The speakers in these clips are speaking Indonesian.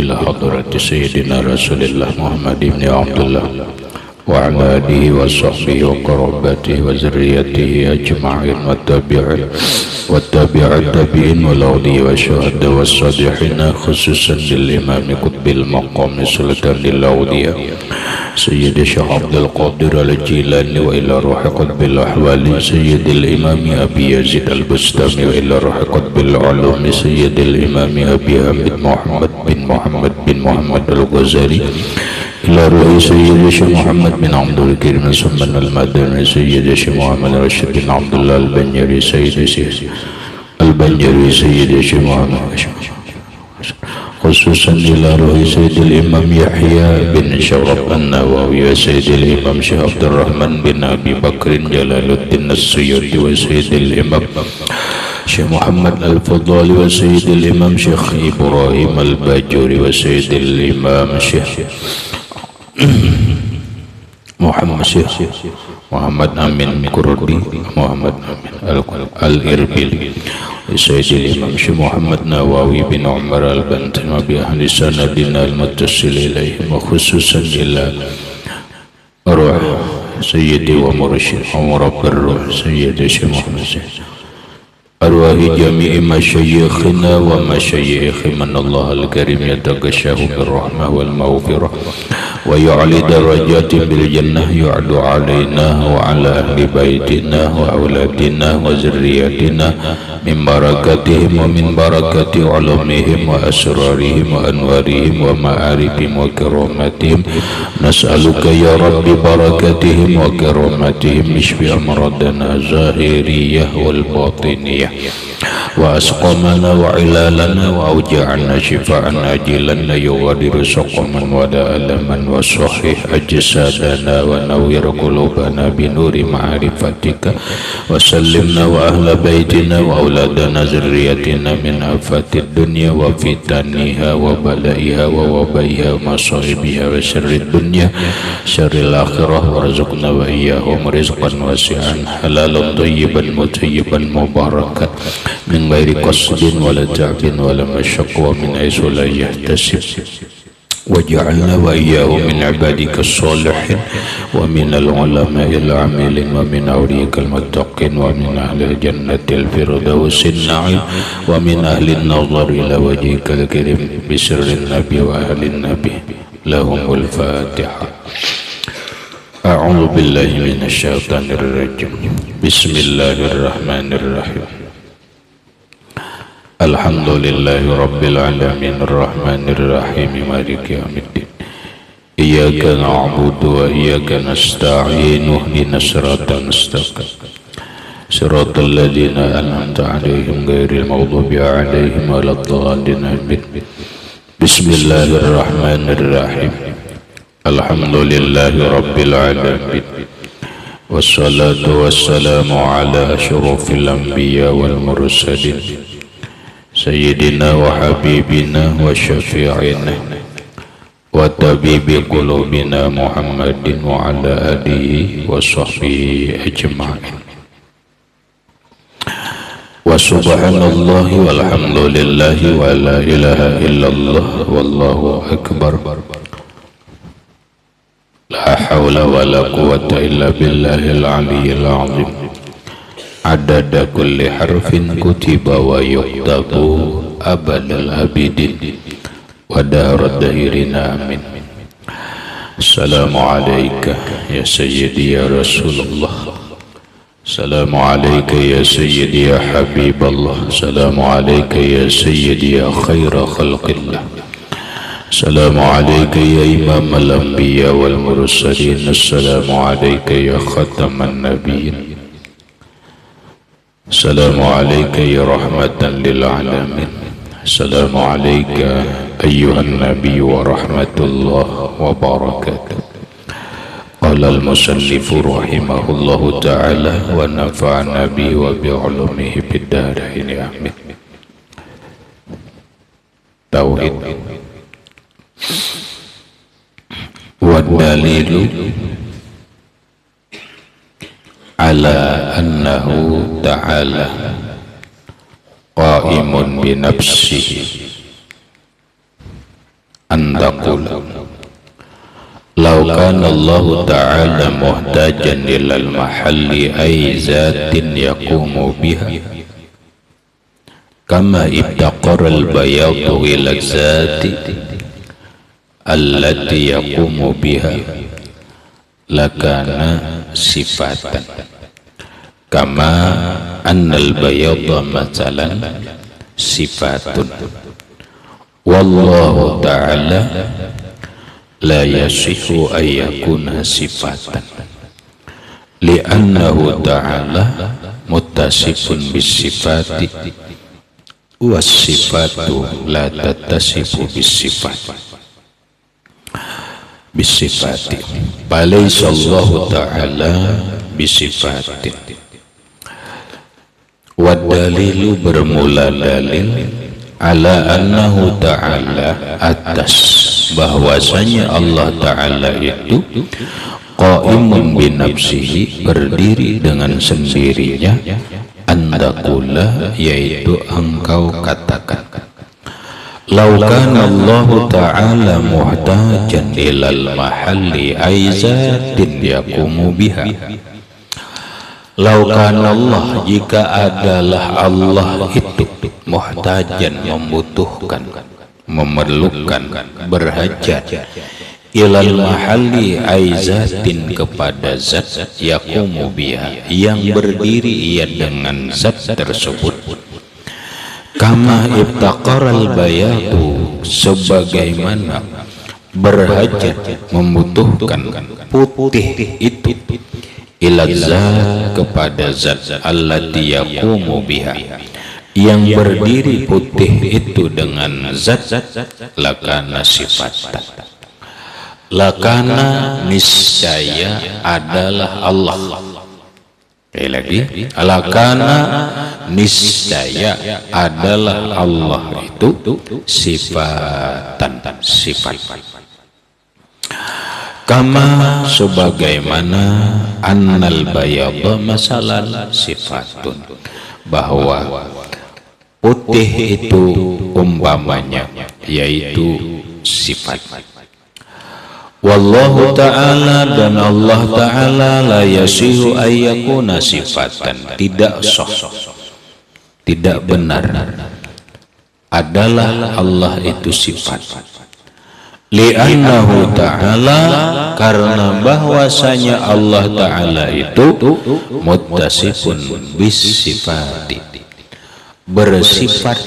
إلى حضرة سيدنا رسول الله محمد بن عبد الله وعلى آله وصحبه وقرابته وذريته أجمعين والتابع التابعين والأولياء والشهداء والصالحين خصوصا للإمام قطب المقام سلطان الأولياء سيد الشيخ عبد القادر الجيلاني وإلى روح قطب الأحوال سيد الإمام أبي يزيد البستامي وإلى روح قطب العلوم سيد الإمام أبي حميد محمد بن محمد الغزالي إلى روح سيد الشيخ محمد بن عبد الكريم سمن المدني سيد الشيخ محمد رشيد بن عبد الله البنجري سيد الشيخ محمد خصوصا إلى روح سيد الإمام يحيى بن شرف النووي وسيد الإمام شيخ عبد الرحمن بن أبي بكر جلال الدين السيوطي وسيد الإمام شيخ محمد الفضالي وسيد الإمام شيخ إبراهيم الباجوري وسيد الإمام شيخ محمد أمين كردي محمد أمين الإربيل سيد الإمام شيخ محمد نواوي بن عمر البنتن وبأهل سندنا المتصل إليهم وخصوصا إلى روح سيدي ومرشد ومرب الروح سيدي شيخ محمد أرواح جميع مشايخنا ومشايخ من الله الكريم يتغشاه بالرحمة والمغفرة ويعلي درجات بالجنة يعلو علينا وعلى أهل بيتنا وأولادنا وذرياتنا من بركاتهم ومن بركات علومهم وأسرارهم وأنوارهم ومعارفهم وكراماتهم نسألك يا رب بركاتهم وكراماتهم اشف أمراضنا الظاهرية والباطنية وأسقامنا وعلالنا وأوجاعنا شفاء عاجلا لا يغادر سقما ولا ألما وصحح أجسادنا ونور قلوبنا بنور معرفتك وسلمنا وأهل بيتنا وأولادنا ذريتنا من آفات الدنيا وفتنها وبلائها ووبائها ومصائبها وشر الدنيا شر الآخرة وارزقنا وإياهم رزقا واسعا حلالا طيبا مطيبا مباركا من غير قصد ولا تعب ولا مشق ومن حيث لا يحتسب وجعلنا وإياه من عبادك الصالحين ومن العلماء العاملين ومن أولياء المتقين ومن أهل الجنة الفردوس النعيم ومن أهل النظر إلى وجهك الكريم بسر النبي وأهل النبي لهم الفاتحة. أعوذ بالله من الشيطان الرجيم بسم الله الرحمن الرحيم الحمد لله رب العالمين الرحمن الرحيم مالك يوم الدين إياك نعبد وإياك نستعين اهدنا الصراط المستقيم صراط الذين أنعمت عليهم غير المغضوب عليهم ولا الضالين آمين. بسم الله الرحمن الرحيم الحمد لله رب العالمين والصلاة والسلام على أشرف الأنبياء والمرسلين سيدنا وحبيبنا وشفيعنا وطبيب قلوبنا محمد وعلى آله وصحبه أجمعين. وسبحان الله والحمد لله ولا إله إلا الله والله أكبر لا حول ولا قوة إلا بالله العلي العظيم عدد كل حرف كتب ويكتب أبد الآبدين ودهر الدهرين آمين. السلام عليك يا سيدي يا رسول الله السلام عليك يا سيدي يا حبيب الله السلام عليك يا سيدي يا خير خلق الله السلام عليك يا إمام الأنبياء والمرسلين السلام عليك يا ختم النبيين السلام عليك يا رحمة للعالمين السلام عليك أيها النبي ورحمة الله وبركاته. قال المصنف رحمه الله تعالى ونفعنا به وبعلومه في الدارين آمين. توحيد والدليل على أنه تعالى قائم بنفسه an taqula law kana Allah ta'ala muhtajan ilal mahalli ay zatin yaqumu biha kama ibtaqara al-bayadu ila zati allati yaqumu biha lakana sifatan kama annal bayada matsalan sifatun wallahu ta'ala la yasihu ay yakuna sifatan li'annahu ta'ala muttasifun bisifati was sifatu la tattasifu bisifati falaysa Allahu ta'ala bisifatin. Wa dalilu bermula dalil ala annahu ta'ala atas bahwasanya Allah Ta'ala itu qaimun binafsihi berdiri dengan sendirinya andakula yaitu engkau katakan law kana Allah Ta'ala muhtajan ilal mahalli aizatin yaqumu biha law kana Allah jika adalah Allah itu muhtajan membutuhkan memerlukan berhajat ilal mahalli aizatin kepada zat yaqumu biha yang berdiri ia dengan zat tersebut kama ibtaqaral bayatu sebagaimana berhajat membutuhkan putih itu ila zat kepada zat allati yaqumu biha yang berdiri putih itu dengan zat lakana sifatan lakana niscaya adalah Allah. Lagi lakana niscaya adalah Allah itu sifatan sifat kama sebagaimana annal bayadha masalan sifatun bahwa putih itu umpamanya yaitu sifat. Wallahu ta'ala dan Allah Ta'ala la yasihu ayyakuna sifatan tidak sah tidak benar adalah Allah itu sifat li'annahu ta'ala karena bahwasanya Allah Ta'ala itu muttasifun bisifati bersifat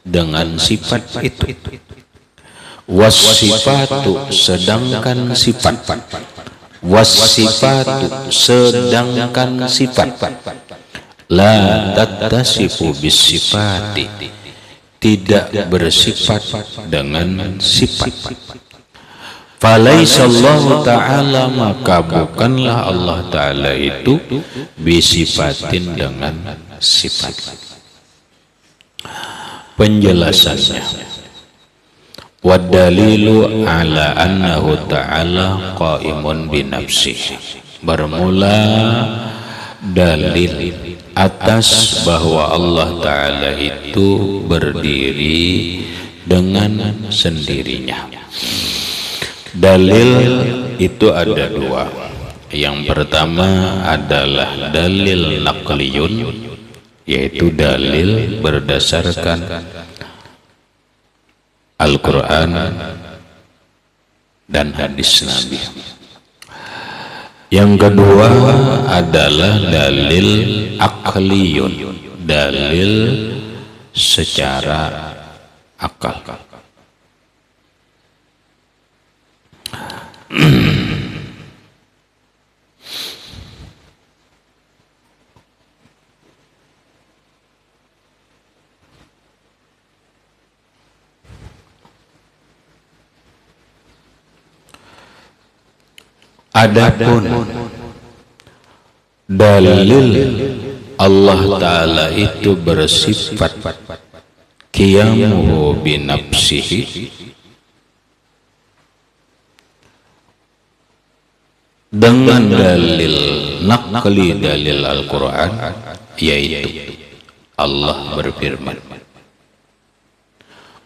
dengan sifat itu wasifatu sedangkan sifat wasifatu sedangkan sifat la tattasifu bisifati tidak bersifat dengan sifat falaysa Allah Ta'ala maka bukanlah Allah Ta'ala itu bisifatin dengan sifat. Penjelasannya wadalilu ala annahu ta'ala qaimun binafsihi bermula dalil atas bahwa Allah Ta'ala itu berdiri dengan sendirinya. Dalil itu ada dua. Yang pertama adalah dalil naqliyun, yaitu dalil berdasarkan Al-Quran dan hadis Nabi. Yang kedua adalah dalil akliyun, dalil secara akal. Adapun dalil Allah Ta'ala itu bersifat qiyamuhu binafsihi, dengan dalil naqli dalil Al-Quran, yaitu Allah berfirman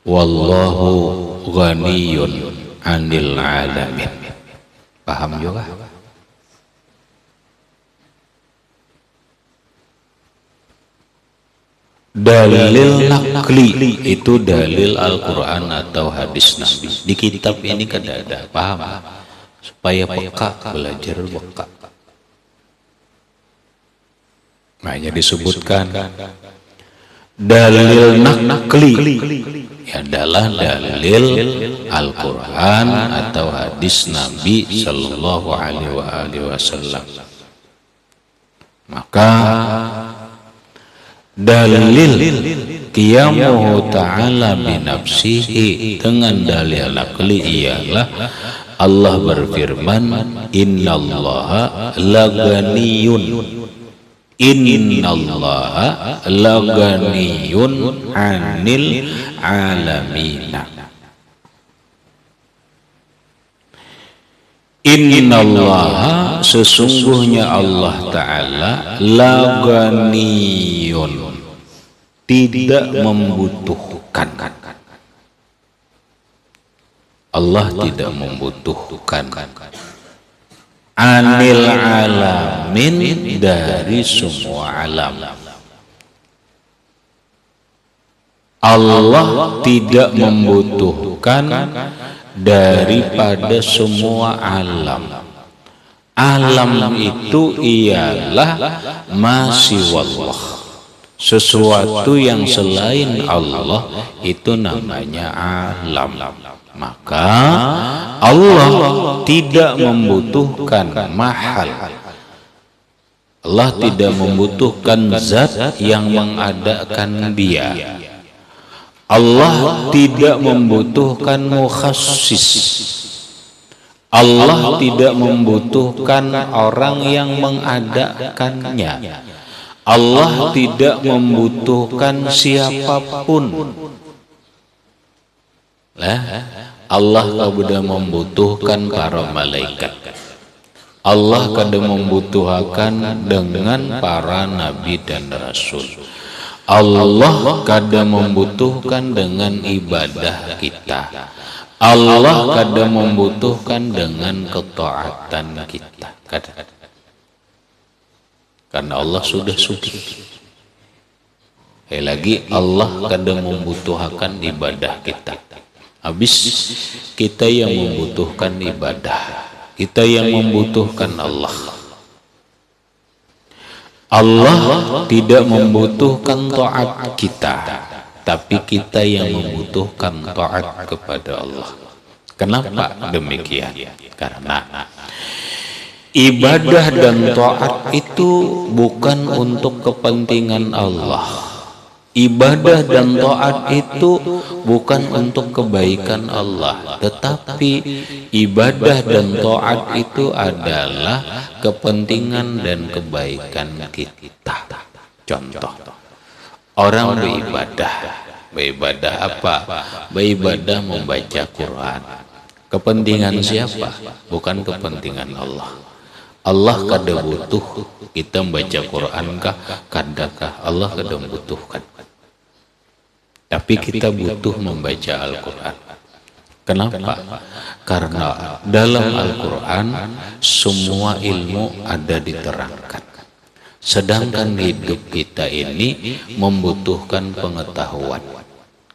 wallahu ghaniyun 'anil 'alamin. Paham juga? Dalil nakli itu dalil Al-Quran atau hadis Nabi. Di kitab ini kan ada, paham? Supaya peka, belajar peka. Makanya disebutkan dalil nakli adalah dalil Al-Quran atau hadis Nabi Sallallahu Alaihi Wasallam. Maka dalil qiyamuhu ta'ala binafsihi dengan dalil akli ialah Allah berfirman innallaha laganiyun laganiyun 'anil 'alamina. Innallaha sesungguhnya Allah Ta'ala laganiyun tidak membutuhkan. Allah tidak membutuhkan anil alamin dari semua alam. Allah tidak membutuhkan daripada semua alam. Alam itu ialah masiwallah, sesuatu yang selain Allah itu namanya alam. Maka Allah tidak membutuhkan mahal. Allah tidak membutuhkan zat yang mengadakan dia. Allah tidak membutuhkan mukhassis. Allah tidak membutuhkan orang yang mengadakannya. Allah tidak membutuhkan siapapun. Allah tidak membutuhkan para malaikat. Allah tidak membutuhkan dengan para nabi dan rasul. Allah kada membutuhkan dengan ibadah kita. Allah kada membutuhkan dengan ketaatan kita. Karena Allah sudah suci. Lagi Allah kada membutuhkan ibadah kita. Habis kita yang membutuhkan ibadah. Kita yang membutuhkan Allah. Allah tidak membutuhkan taat kita, tapi kita yang membutuhkan taat kepada Allah. Kenapa demikian? Karena ibadah dan taat itu bukan untuk kepentingan Allah. Ibadah dan taat itu bukan untuk kebaikan Allah, tetapi ibadah dan taat itu adalah kepentingan dan kebaikan kita. Contoh, orang beribadah apa? Beribadah membaca Quran. Kepentingan siapa? Bukan kepentingan Allah. Allah kada butuh kita membaca Quran kah? Kadakah Allah kada membutuhkan. Tapi kita butuh membaca Al-Quran. Kenapa? Karena dalam Al-Quran semua ilmu ada diterangkan. Sedangkan hidup kita ini membutuhkan pengetahuan.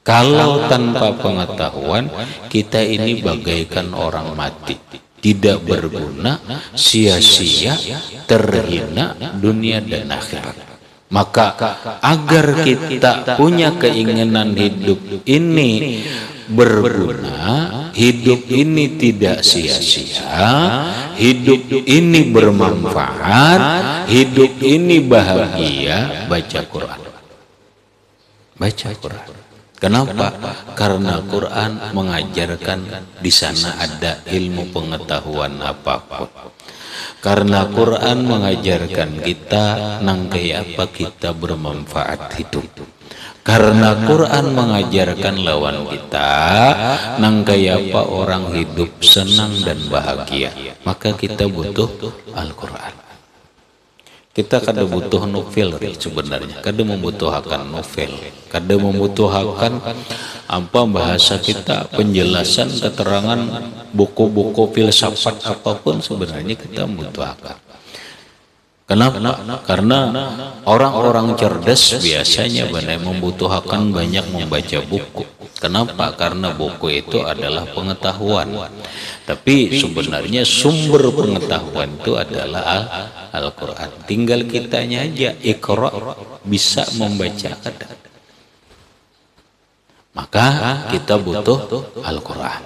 Kalau tanpa pengetahuan, kita ini bagaikan orang mati. Tidak berguna, sia-sia, terhina dunia dan akhirat. Maka agar kita punya keinginan hidup ini berguna, hidup ini tidak sia-sia, hidup ini bermanfaat, hidup ini bahagia, baca Quran. Baca Quran. Kenapa? Karena Quran mengajarkan di sana ada ilmu pengetahuan apapun. Karena Quran mengajarkan kita nangkai apa kita bermanfaat hidup. Karena Quran mengajarkan lawan kita nangkai apa orang hidup senang dan bahagia. Maka kita butuh Al-Quran. Kita kada butuh novel sebenarnya, kada membutuhkan novel, kada membutuhkan apa bahasa kita, penjelasan, keterangan buku-buku filsafat apapun sebenarnya kita membutuhkan. Kenapa? Karena orang-orang cerdas biasanya benar membutuhkan banyak membaca buku. Kenapa? Karena buku itu adalah pengetahuan. Tapi sebenarnya sumber pengetahuan itu adalah Al-Quran. Tinggal kitanya aja Iqra, bisa membaca kada. Maka kita butuh Al-Quran.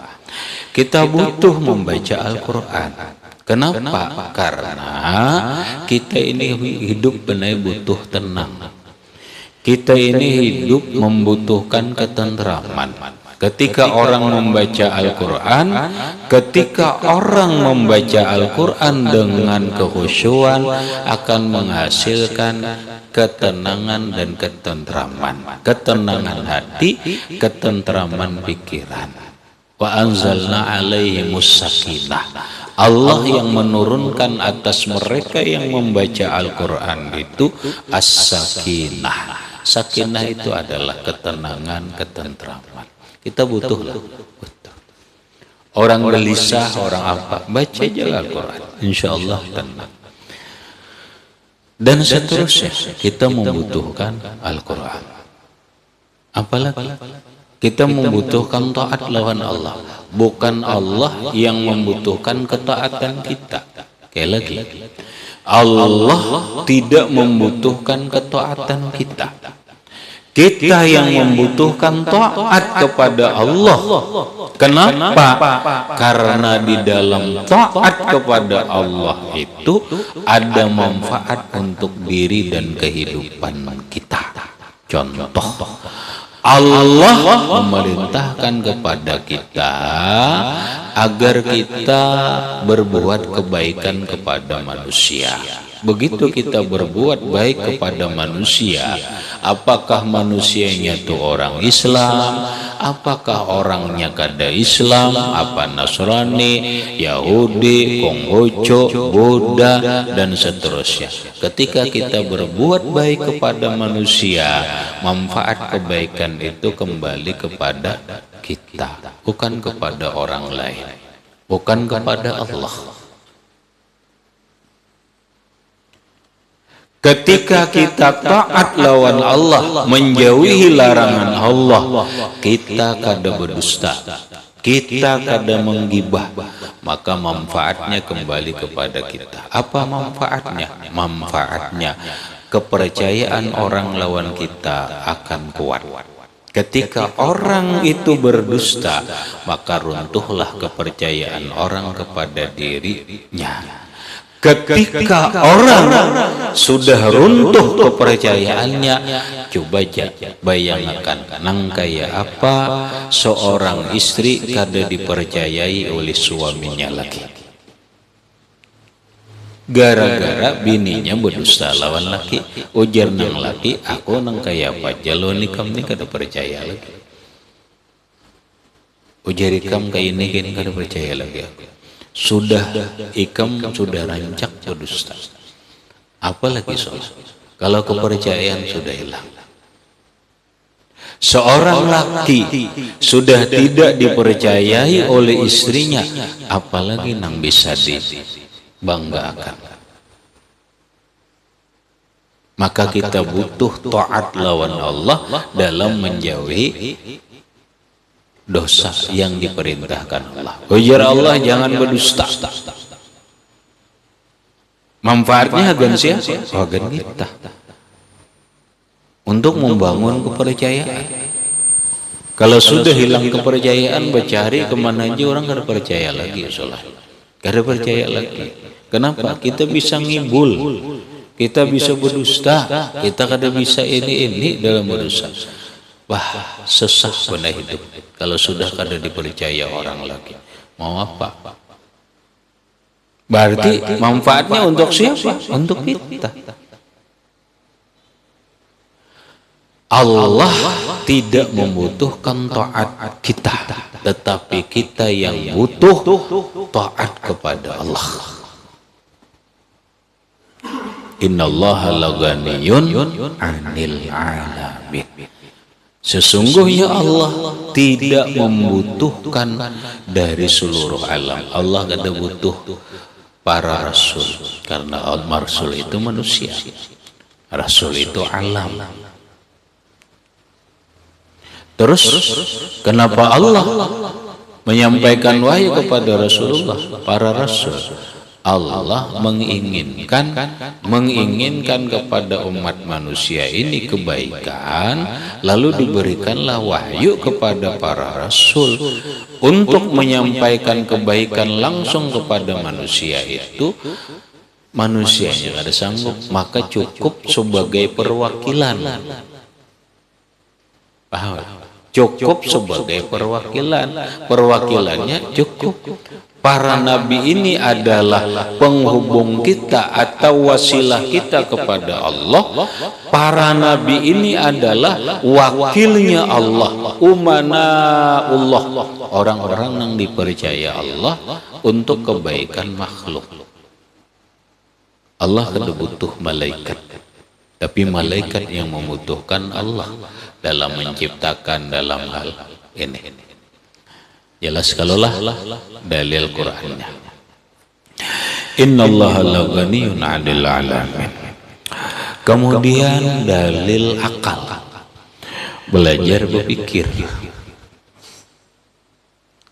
Kita butuh membaca Al-Quran. Kenapa? Karena kita ini hidup benar butuh tenang. Kita ini hidup membutuhkan ketentraman. Ketika orang membaca Al-Quran, ketika orang membaca Al-Quran dengan kekhusyuan akan menghasilkan ketenangan dan ketentraman. Ketenangan hati, ketentraman pikiran. Wa anzalna alaihimus sakinah. Allah yang menurunkan atas mereka yang membaca Al-Quran itu as-sakinah. Sakinah itu adalah ketenangan, ketentraman. Kita butuhlah. Orang gelisah, orang apa, baca aja Al-Quran. Insya Allah tenang. Dan seterusnya, kita membutuhkan Al-Quran. Apalagi kita membutuhkan taat lawan Allah. Bukan Allah yang membutuhkan ketaatan kita. Sekali lagi, Allah tidak membutuhkan ketaatan kita. Kita yang membutuhkan taat kepada Allah. Kenapa? Karena di dalam taat kepada Allah itu ada manfaat untuk diri dan kehidupan kita. Contoh, Allah memerintahkan kepada kita agar kita berbuat kebaikan kepada manusia. Begitu kita berbuat baik kepada manusia, apakah manusianya itu orang Islam, apakah orangnya kada Islam, apa Nasrani, Yahudi, Konghucu, Buddha, dan seterusnya. Ketika kita berbuat baik kepada manusia, manfaat kebaikan itu kembali kepada kita, bukan kepada orang lain, bukan kepada Allah. Ketika kita taat lawan Allah, menjauhi larangan Allah, kita kada berdusta, kita kada menggibah, maka manfaatnya kembali kepada kita. Apa manfaatnya? Manfaatnya kepercayaan orang lawan kita akan kuat. Ketika orang itu berdusta, maka runtuhlah kepercayaan orang kepada dirinya. Ketika orang sudah runtuh kepercayaannya, coba bayangkan nang kaya apa seorang istri kada dipercayai oleh suaminya lagi. Gara-gara bininya berdusta lawan laki, ujar nang laki, aku nang kaya apa jalo nikam ni kada percaya lagi. Ujar ikam kaya ini kini kada percaya lagi aku. Sudah ikam sudah rancak berdusta, apalagi sholat kalau kepercayaan sudah hilang. Seorang laki sudah tidak dipercayai oleh istrinya, apalagi nang bisa dibanggakan. Maka kita butuh taat lawan Allah dalam menjauhi dosa yang diperintahkan Allah. Ujar Allah jangan berdusta. Manfaatnya agan siapa? Agan kita. Untuk membangun kepercayaan. Kalau sudah hilang kepercayaan, bercari kemana aja orang kada percaya lagi sholat. Kada percaya lagi. Kenapa? Kita bisa ngibul, kita bisa berdusta, kita kada bisa ini dalam berdusta. Wah, sesah benar hidup kalau sudah kada dipercaya orang lagi. Mau apa? Berarti manfaatnya untuk siapa? Untuk kita. Allah tidak membutuhkan taat kita, tetapi kita yang butuh taat kepada Allah. Innallaha laghaniyun 'anil 'alamin. Sesungguhnya Allah tidak membutuhkan dari seluruh alam. Allah gak ada butuh para rasul, karena rasul itu manusia, rasul itu alam. Terus kenapa Allah menyampaikan wahyu kepada Rasulullah, para rasul? Allah menginginkan kepada umat manusia ini kebaikan, lalu diberikanlah wahyu kepada para rasul untuk menyampaikan kebaikan langsung kepada manusia itu. Manusianya ada sanggup, maka cukup sebagai perwakilan. Paham? Cukup sebagai perwakilan. Perwakilannya cukup. Para nabi ini adalah penghubung kita atau wasilah kita kepada Allah. Para nabi ini adalah wakilnya Allah, umanaullah, orang-orang yang dipercaya Allah untuk kebaikan makhluk. Allah tidak butuh malaikat, tapi malaikat yang membutuhkan Allah dalam menciptakan, dalam hal ini. Jelas kalaulah dalil Qur'annya. Innallaha laghaniyun 'anil 'alamin. Kemudian dalil akal. Belajar berpikir.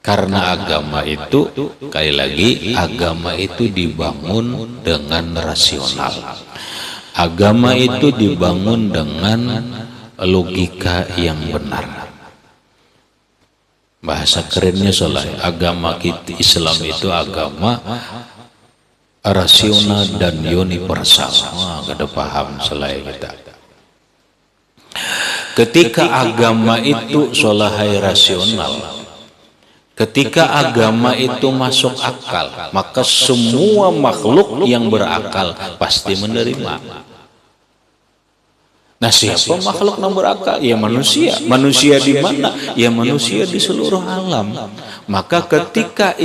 Karena agama itu, sekali lagi, agama itu dibangun dengan rasional. Agama itu dibangun dengan logika yang benar. Bahasa kerennya soalnya, agama kita Islam itu agama rasional dan universal. Wah, gak ada paham selain kita. Ketika agama itu solahai rasional, ketika agama itu masuk akal, maka semua makhluk yang berakal pasti menerima. Nah, siapa makhluk yang berakal? Ya manusia. Manusia di mana? Ya manusia di seluruh alam. Maka ketika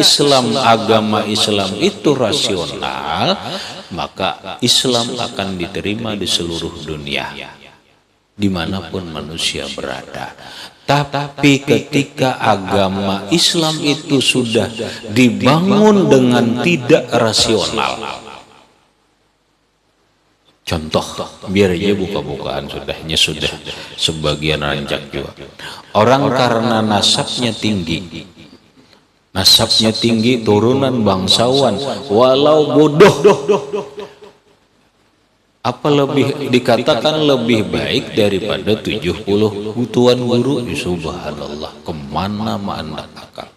agama Islam itu rasional, maka Islam akan diterima di seluruh dunia, dimanapun manusia berada. Tapi ketika agama Islam itu sudah dibangun dengan tidak rasional, contoh, biar aja buka-bukaan sudahnya sudah sebagian rancak juga. Orang karena nasabnya tinggi, turunan bangsawan, walau bodoh, apa lebih dikatakan lebih baik daripada 70 tuan guru? Subhanallah, kemana mana akal.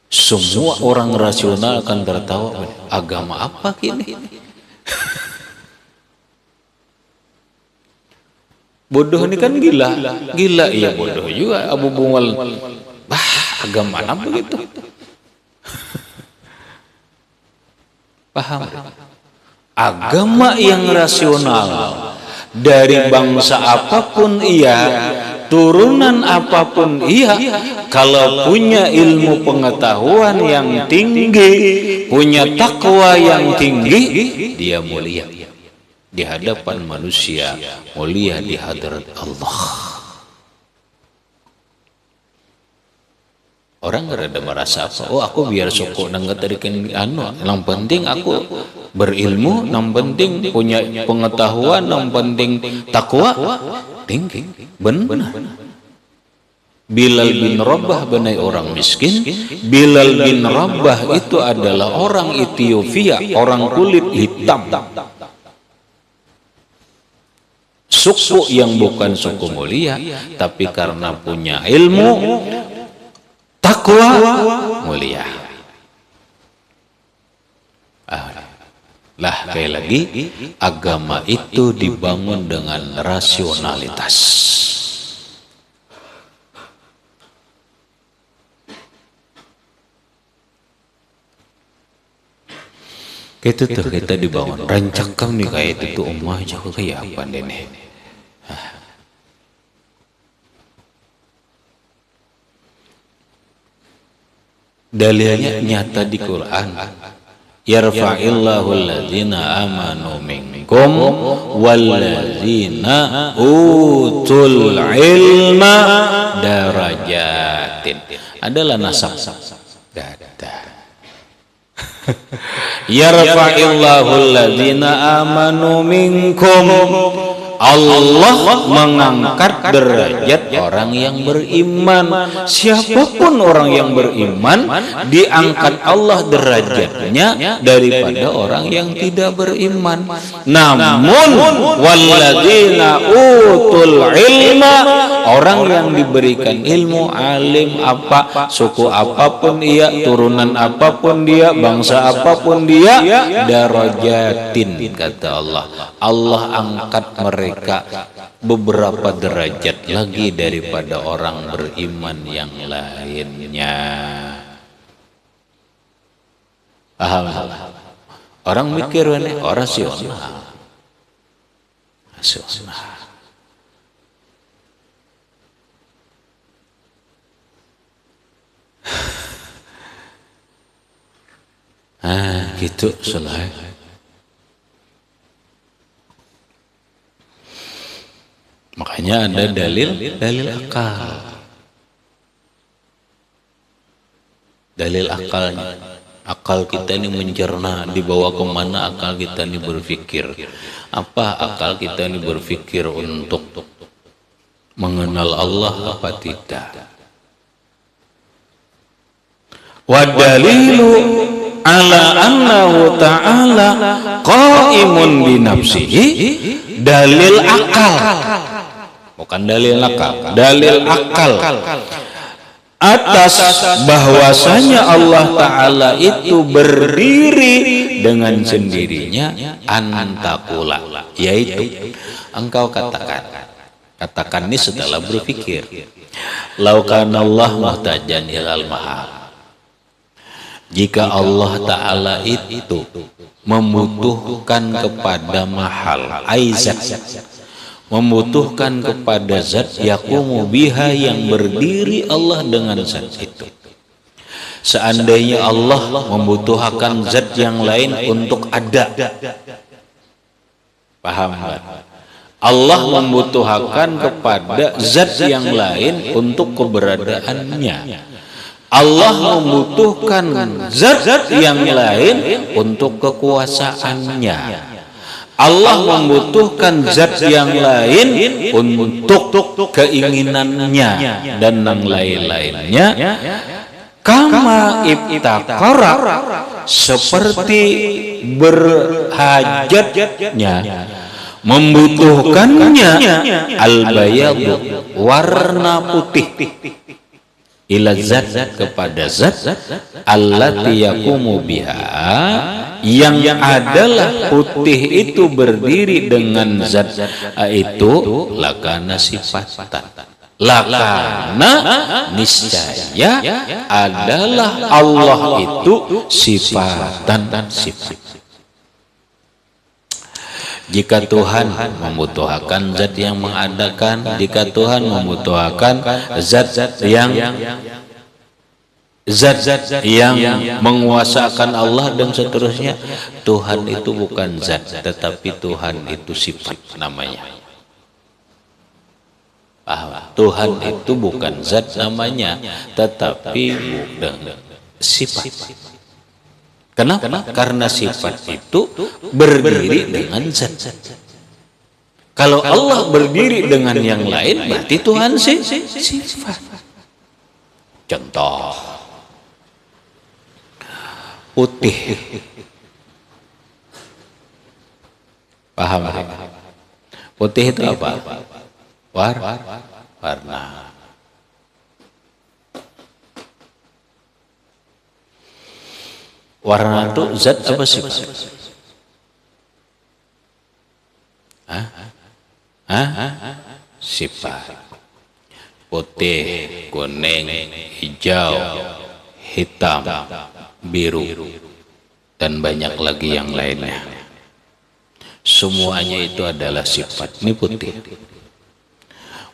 Semua orang rasional akan tertawa, agama apa kini? Bodoh ini kan gila, iya bodoh juga. Abu Bungal, agama apa begitu? Paham? Agama yang rasional dari bangsa apapun turunan apapun kalau punya ilmu pengetahuan yang tinggi, punya takwa yang tinggi, dia mulia di hadapan manusia, mulia di hadirat Allah. Orang gak ada merasa apa, oh aku biar suku nangga tarikan yang penting aku berilmu, yang penting punya pengetahuan, yang penting takwa tinggi. Benar. Bilal bin Rabah benai orang miskin. Bilal bin Rabah itu adalah orang Ethiopia, orang kulit hitam, suku yang bukan suku mulia, tapi karena punya ilmu, takwa, mulia. Lah, sekali lagi, agama itu dibangun dengan rasionalitas. Itu tuh kita dibangun. Rancangkan nih kayak itu tuh umah jago kayak apa nih? Dalilnya nyata di Quran. Yarfa'illahu alladzina amanu minkum walladzina utul ilma darajatin. Adalah nasab. Yarfa'illahu alladzina amanu minkum. Allah mengangkat derajat orang yang beriman. Siapapun orang yang beriman diangkat Allah derajatnya daripada orang yang tidak beriman. Namun walladzina utul ilma, orang yang diberikan ilmu, alim apa, suku apapun dia, turunan apapun dia, bangsa apapun dia, darajatin kata Allah. Allah angkat mereka beberapa derajat lagi daripada orang beriman yang lainnya. Paham? Orang mikir ini rasional. Gitu selesai. Makanya ada dalil akal. Dalil akalnya. Akal kita ini mencerna, dibawa kemana akal kita ini berpikir. Apa akal kita ini berpikir untuk mengenal Allah apa tidak. Wa dalilu ala annahu ta'ala qaimun bi nafsihi, dalil akal. Bukan dalil akal, dalil akal atas bahwasanya Allah Ta'ala itu berdiri dengan sendirinya, antakula, yaitu engkau katakan ini setelah berpikir, laukana Allah muhtajan ilal mahal, jika Allah Ta'ala itu membutuhkan kepada mahal, aizat, membutuhkan kepada zat yaqumu biha, yang berdiri Allah dengan zat itu. Seandainya Allah membutuhkan zat yang lain untuk ada, paham? Allah membutuhkan kepada zat yang lain untuk keberadaannya. Allah membutuhkan zat yang lain untuk kekuasaannya. Allah membutuhkan zat yang lain untuk keinginannya dan yang lain-lainnya. Kama ibtaqara, seperti berhajatnya, membutuhkannya, al-bayadu, warna putih, ila zat, kepada zat, allati yaqumu biha, yang adalah putih itu berdiri dengan zat itu, lakana sifatan, lakana niscaya adalah Allah itu sifatan, sifat. Jika Tuhan membutuhkan zat yang mengadakan, jika Tuhan membutuhkan zat yang menguasakan Allah dan seterusnya, Tuhan itu bukan zat, tetapi Tuhan itu sifat namanya. Tuhan itu bukan zat namanya, tetapi bukan sifat. Kenapa? Karena sifat itu berdiri dengan zat. Kalau Allah berdiri dengan yang lain, berarti Tuhan sifat. Contoh, putih. Paham? Putih itu apa? Warna. Warna itu zat apa sifat? Sifat. Putih, kuning, hijau, hitam, biru, dan banyak lagi yang lainnya. Semuanya itu adalah sifat. Ini putih.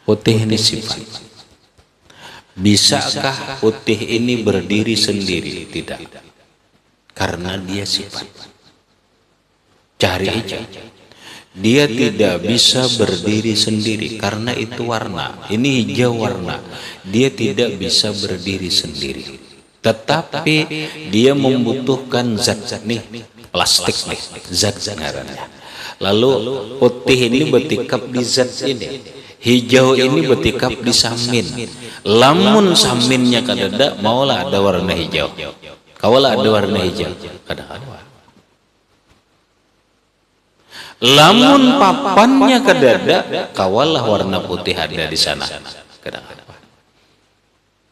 Putih ini sifat. Bisakah putih ini berdiri sendiri? Tidak. Karena dia sifat. Cari aja. Dia tidak bisa berdiri sendiri karena itu warna. Ini hijau warna. Dia tidak bisa berdiri sendiri. Tetapi dia membutuhkan zat nih, plastik nih, zat ngarannya. Lalu putih ini bertikap di zat ini. Hijau ini bertikap di samin. Lamun saminnya kadada maulah ada warna hijau. Kaulah ada warna hijau. Kadada. Lamun papannya kedada, kawalah warna putih ada di sana.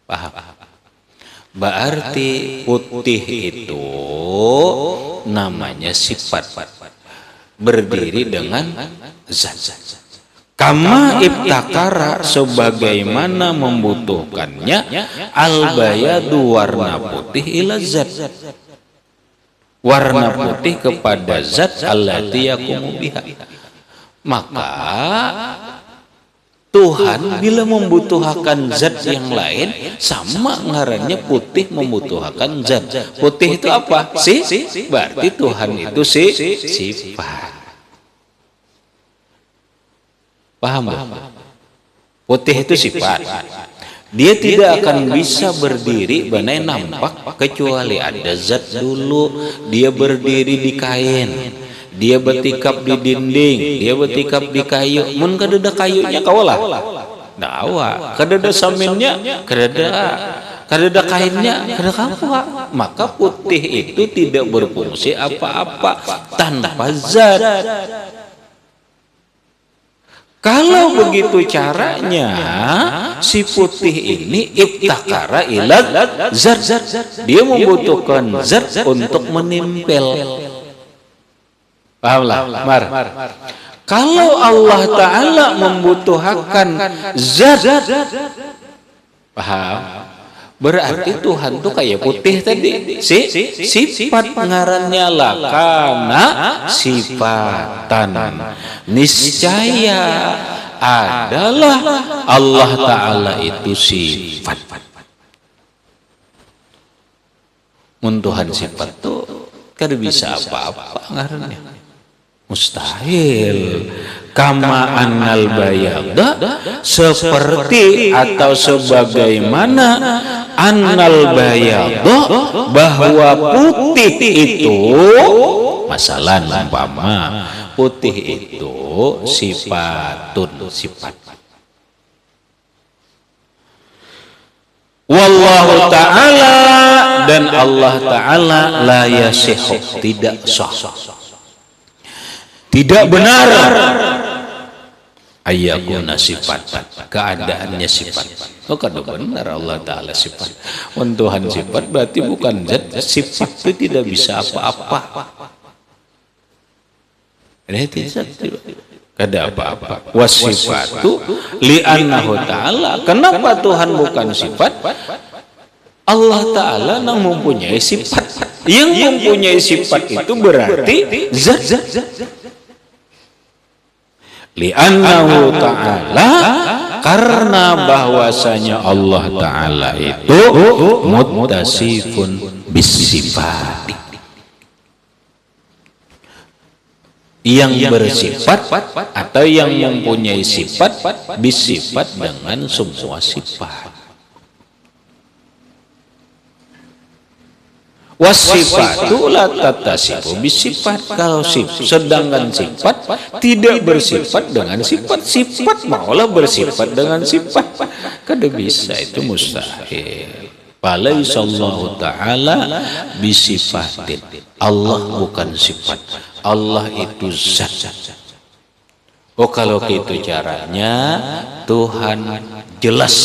Paham? Berarti putih itu namanya sifat, berdiri dengan zat. Kama ibtakara, sebagaimana membutuhkannya al-bayadu warna putih ila zat. Warna putih kepada zat allati yaqumu biha. Maka Tuhan bila membutuhkan zat yang lain, sama ngarannya putih membutuhkan zat. Putih itu apa? Berarti Tuhan itu sifat. Paham? Putih itu sifat. Dia tidak akan bisa berdiri banai nampak kecuali ada zat dulu. Dia berdiri di kain, dia bertikap di dinding, dia bertikap di kayu. Mun kadada kayunya kawalah dawa, kadada saminnya kadada kainnya kadada kawa. Maka putih itu tidak berfungsi apa-apa tanpa zat. Kalau begitu caranya, si putih ini ibtakara ila zat. Dia membutuhkan zat untuk menempel. Pahamlah, Mar. Kalau Allah Ta'ala membutuhkan zat, paham? Berarti Tuhan tuh kayak putih tadi. Sifat ngarannya lah karena sifatan. Niscaya adalah Allah Ta'ala itu sifat. Mun Tuhan sifat tuh kada bisa apa-apa ngarannya. Mustahil. Kama annal bayada, seperti atau sebagaimana annal bayada, bahwa putih itu, masalah umpama putih itu sifatun, sifat. Wallahu ta'ala, dan Allah Ta'ala la yasihu, tidak sah, tidak benar ayyakuna sifat, keadaannya sifat. Oh, kada benar Allah Ta'ala sifat. Tuhan sifat berarti bukan zat. Sifat itu tidak bisa apa-apa. Kada apa-apa. Wasifatu li'annahu ta'ala. Kenapa Tuhan bukan sifat? Allah Ta'ala yang mempunyai sifat. Yang mempunyai sifat itu berarti zat. Li'annahu ta'ala, karena bahwasanya Allah Ta'ala itu muttasifun bisifat, yang bersifat atau yang mempunyai sifat bisifat dengan semua sifat. Wasifatu la tattasifu bisifat, kalau sedangkan sifat tidak bersifat dengan sifat. Sifat maulah bersifat dengan sifat, kada bisa, itu mustahil. Falaisallahu ta'ala bisifatin, Allah bukan sifat, Allah itu zat. Oh, kalau gitu caranya Tuhan jelas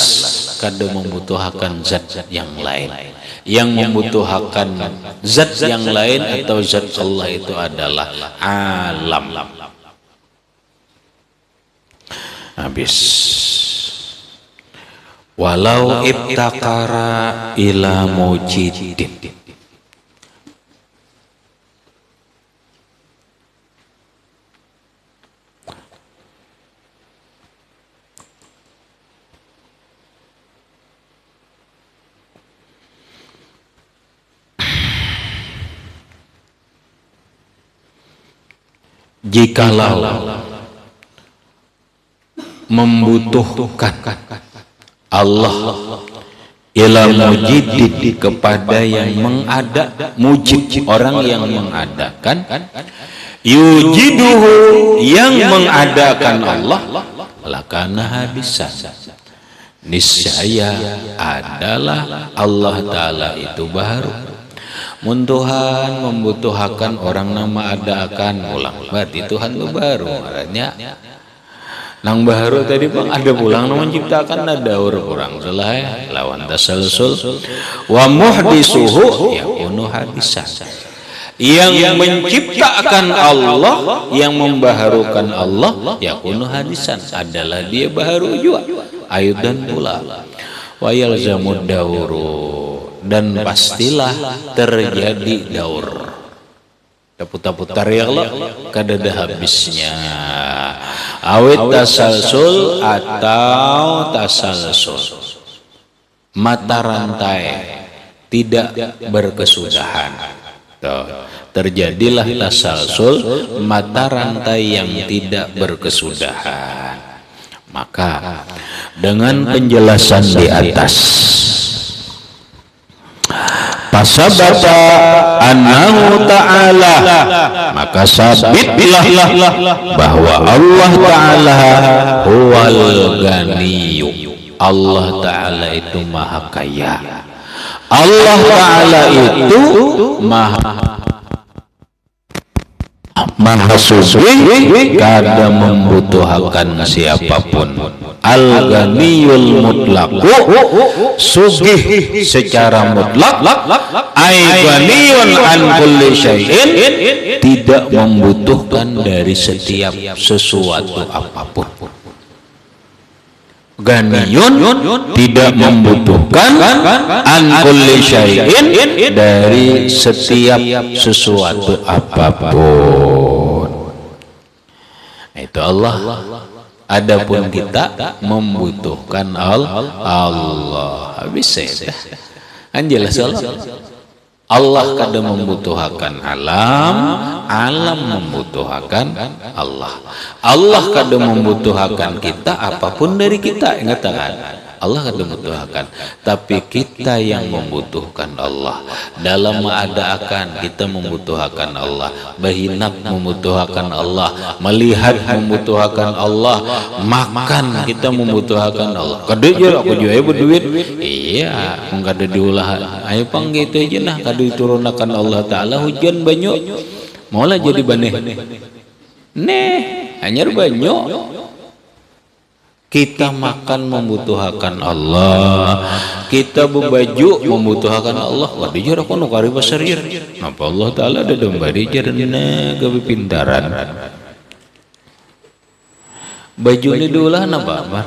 kada membutuhkan zat yang lain. Yang membutuhkan zat yang lain atau zat Allah itu adalah alam. Habis. Walau ibtakara ila mujidin, jikalau membutuhkan Allah ila mujidid, kepada yang mengada, mujid orang yang mengadakan, yujiduhu yang mengadakan Allah, lakana habisan, niscaya adalah Allah Ta'ala itu baru. Tuhan membutuhkan orang nama adakan ulang, berarti Tuhan itu baru. Artinya nang baru tadi Bang ada pulang nang menciptakan ada orang salah lawan tasalsul wa muhdisuhu yakunu hadisan, yang menciptakan Allah, yang membaharukan Allah, yakunu hadisan, adalah dia baharu juga. Ayudan pula wa yalzamud dauru, dan pastilah terjadi daur, putar-putar ya Allah, kadada habisnya. Awit tasalsul atau tasalsul, mata rantai tidak berkesudahan. Terjadilah tasalsul, mata rantai yang tidak berkesudahan. Maka dengan penjelasan di atas, fasabata annahu ta'ala, maka sabitlah bahwa Allah Ta'ala huwal ganiyyu, Allah Ta'ala itu maha kaya, Allah Ta'ala itu maha sugih, kada membutuhkan siapapun. Al-Ghaniyul Mutlaqu, sugih secara mutlak, ay ghaniyun an kulli syai'in, tidak membutuhkan dari setiap sesuatu apapun. Ghaniyun tidak membutuhkan an kulli syai'in, dari setiap sesuatu apapun. Itu Allah. Adapun kita membutuhkan Allah. Habis saya. Anjelas Allah kada membutuhkan alam, alam membutuhkan Allah. Allah kada membutuhkan kita apapun dari kita. Ingat kan? Allah kada membutuhkan, tapi kita yang membutuhkan Allah. Dalam mengadaakan kita membutuhkan Allah, berhinap membutuhkan Allah, melihat membutuhkan Allah, makan kita membutuhkan Allah. Kada je aku jual berduit, iya, kada diulah. Ayo pang gitu aja nah, kada diturunkan Allah Ta'ala hujan banyak, maulah jadi baneh. Hanyar banyak. Kita makan membutuhkan Allah, kita berbaju membutuhkan Allah. Waduh jar aku nu kari pasarier. Napa Allah Ta'ala ada dembari jarna kepintaran. Baju ni diulah napa?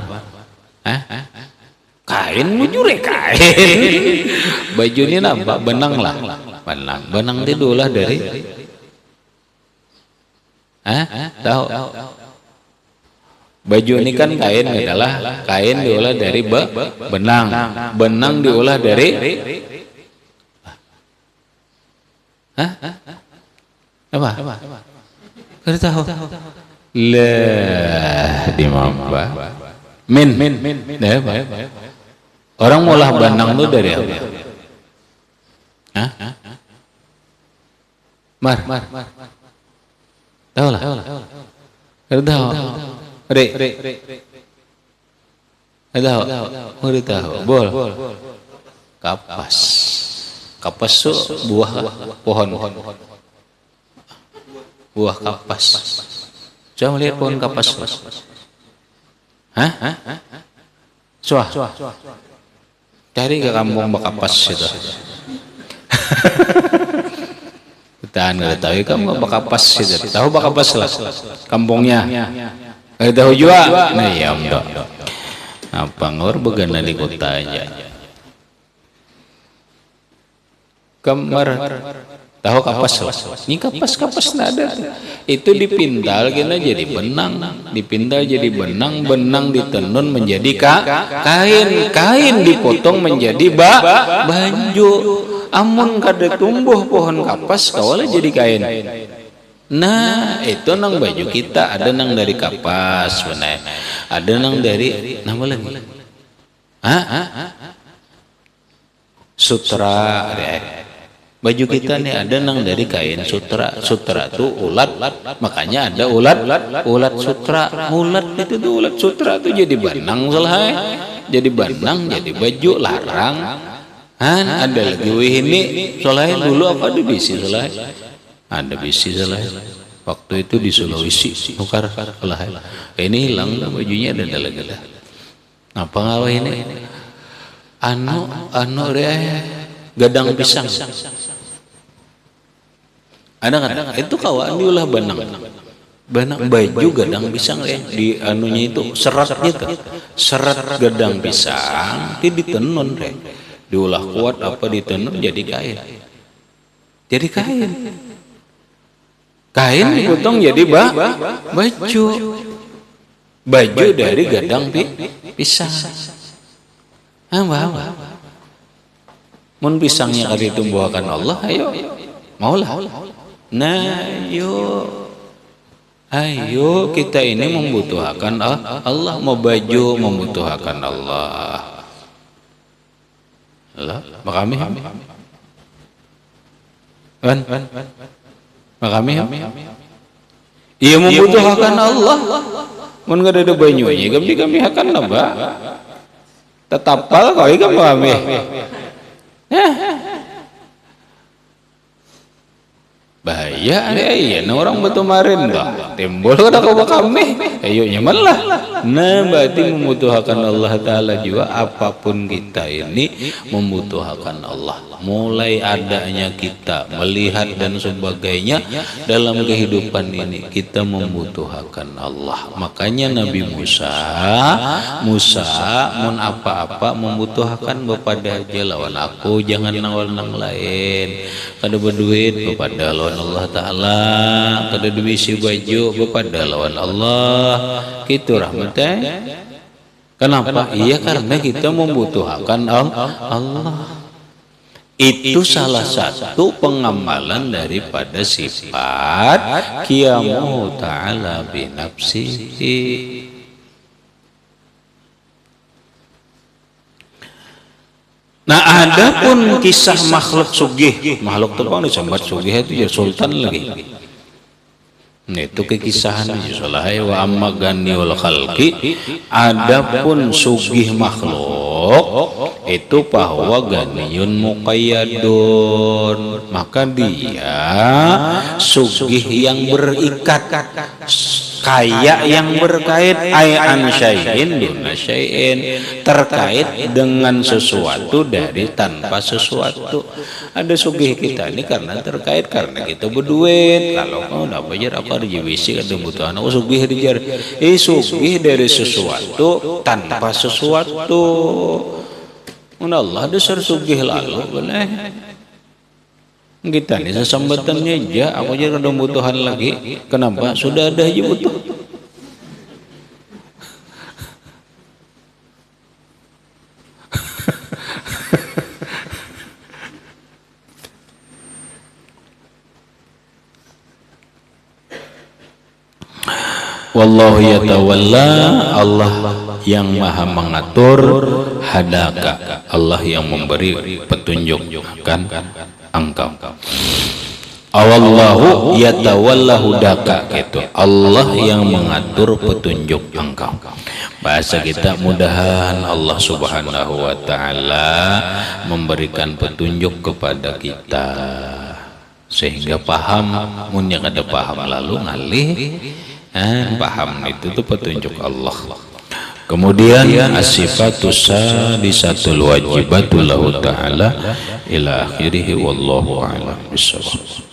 Kain mujure kain. Baju ni napa? Benang lah. Benang ti diulah dari tahu? Baju ini kan kain adalah kain diolah dari benang, benang diolah dari apa? Kada tahu. Lah di mamba. Min. Orang ngolah benang itu dari apa? Mar. Tahu lah. Kada tahu. Rek. Ada mau tahu? Bol. Kapas. Kapas itu buah pohon. Buah kapas. Coba lihat pohon kapas. Suah. Cari ke kampung bakapas itu. Tahan nggak tahu kamu bakapas itu. Tahu bakapas lah. Kampungnya. Tahu juga, nah ya enggak. Apa ngor begana di kota aja. Kamar tahu kapas, ini kapas nada. Itu dipintal kena jadi benang, dipintal jadi benang, benang ditenun menjadi kain dipotong menjadi baju. Amun kada tumbuh pohon kapas, kawala jadi kain. Nah, itu nang baju kita ada nang dari kapas, benar. Ada nang dari nama lagi. Sutra. Baju kita nih ada nang dari kain sutra. Sutra tuh ulat, makanya ada ulat sutra. Ulat itu tuh ulat sutra tuh jadi banang selesai. Jadi banang, jadi baju larang. Ada lagi ini selesai dulu apa ada bisi selesai. Ada bisi selesai. Waktu itu di Sulawesi, tukar selesai. Ini hilang bajunya ada lagi dah. Apa ngalah ini? Anu gadang pisang. Ada kan? Itu kawan diulah banang baju gadang pisang di anunya itu seratnya tuh. Serat gadang pisang itu ditenun diolah kuat apa ditenun jadi kain. Jadi kain. Kain dipotong jadi baju. Baju dari gadang pisang. Mun pisangnya kali tumbuhakan Allah, ayo. Maulah. Nah, ayo kita ini membutuhkan Allah, mau baju membutuhkan Allah. Allah, makami. Makami. Iya membutuhkan Allah. Mun gak ada banyunya, kami akan nambah. Tetapal kau ikan kami. Bahaya ya, orang betul marin dah. Timbul kada kau kami. Ayo nyaman lah. Nah, berarti membutuhkan Allah Ta'ala juga. Apapun kita ini membutuhkan Allah. Mulai adanya kita melihat dan sebagainya dalam kehidupan ini kita membutuhkan Allah. Makanya Nabi Musa mun apa-apa membutuhkan kepada aja lawan aku, jangan lawan yang lain. Kada berduit kepada lawan Allah Ta'ala, kada duisi baju kepada lawan Allah. Gitu rahmatnya. Kenapa? Iya karena kita membutuhkan Allah. Itu salah satu pengamalan daripada sifat qiyamu ta'ala binafsihi. Nah, adapun kisah makhluk sugih, makhluk itu kan disambat sugih itu ya sultan lagi. Nah, itu kekisahan salahai wa amma ganniul khalqi. Adapun sugih makhluk itu bahwa ganiyun muqayyadun, maka dia sugih yang berikat, kaya yang berkait an syai'in duna syai'in, terkait dengan sesuatu dari tanpa sesuatu. Ada sugih kita ini karena terkait karena kita berduit. Kalau kau udah bayar apa dijawisi kada butuhan aku sugih dijar. Sugih dari sesuatu tanpa sesuatu. Allah dasar sugih lalu boleh. Kita ini sesambatannya aja, aku aja kada butuhan lagi. Kenapa? Sudah ada aja butuh. Wallahu yatawalla, Allah yang maha mengatur, hadaka, Allah yang memberi petunjuk kan engkau. Awallahu yatawalla hudaka, gitu. Allah yang mengatur petunjuk engkau. Bahasa kita mudahan Allah Subhanahu wa taala memberikan petunjuk kepada kita sehingga paham, mun yang ada paham lalu ngalih. Paham itu tuh petunjuk Allah. Kemudian as-sifatus sadisatul wajibatul lahu ta'ala ila akhirih wallahu a'lam bissawab.